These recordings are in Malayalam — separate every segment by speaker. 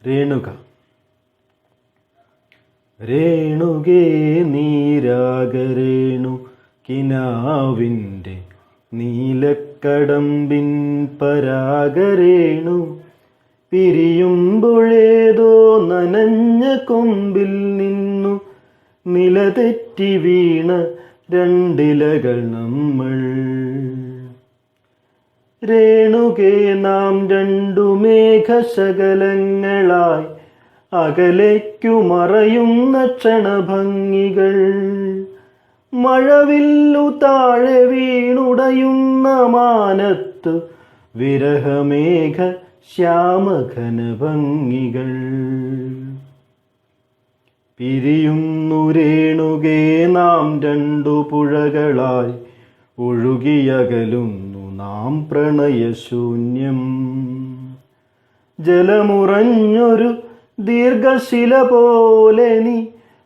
Speaker 1: രേണുക. രേണുകേ നീരാഗരേണു കിനാവിൻ്റെ നീലക്കടമ്പിൻ പരാഗരേണു പിരിയുമ്പോഴേതോ നനഞ്ഞ കൊമ്പിൽ നിന്നു നിലതെറ്റി വീണ രണ്ടിലകൾ നമ്മൾ. രേണുകേ നാം രണ്ടു മേഘശകലങ്ങളായി അകലേക്കു മറയുന്ന ക്ഷണഭംഗികൾ. മഴവില്ലു താഴെ വീണുടയുന്ന മാനത്തു വിരഹമേഘ ശ്യാമഘനഭംഗികൾ. പിരിയുന്നു രേണുകേ നാം രണ്ടു പുഴകളായി ഒഴുകിയകലുന്നു നാം പ്രണയശൂന്യം. ജലമുറഞ്ഞൊരു ദീർഘശില പോലെ നീ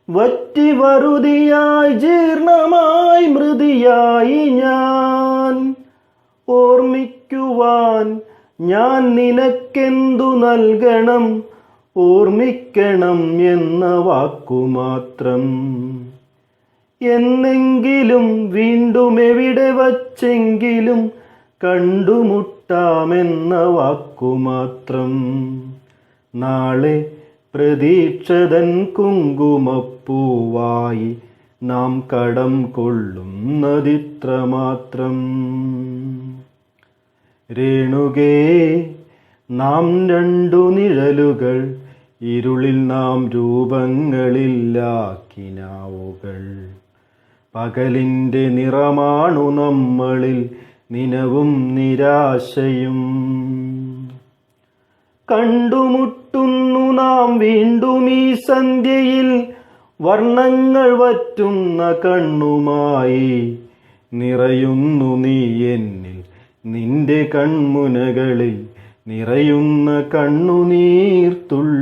Speaker 1: വറ്റി വറുതിയായി ജീർണമായി മൃതിയായി ഞാൻ. ഓർമ്മിക്കുവാൻ ഞാൻ നിനക്കെന്തു നൽകണം, ഓർമ്മിക്കണം എന്ന വാക്കുമാത്രം. എന്നെങ്കിലും വീണ്ടും എവിടെ വച്ചെങ്കിലും കണ്ടുമുട്ടാമെന്ന വാക്കുമാത്രം. നാളെ പ്രതീക്ഷതൻ കുങ്കുമപ്പൂവായി നാം കടം കൊള്ളുന്നതിത്രമാത്രം. രേണുകേ നാം രണ്ടു നിഴലുകൾ, ഇരുളിൽ നാം രൂപങ്ങളില്ലാക്കിനാവുകൾ. പകലിൻ്റെ നിറമാണു നമ്മളിൽ നിനവും നിരാശയും. കണ്ടുമുട്ടുന്നു നാം വീണ്ടും ഈ സന്ധ്യയിൽ വർണ്ണങ്ങൾ വറ്റുന്ന കണ്ണുമായി. നിറയുന്നു നീ എന്നിൽ, നിന്റെ കൺമുനകളിൽ നിറയുന്ന കണ്ണുനീർത്തുള്ളി.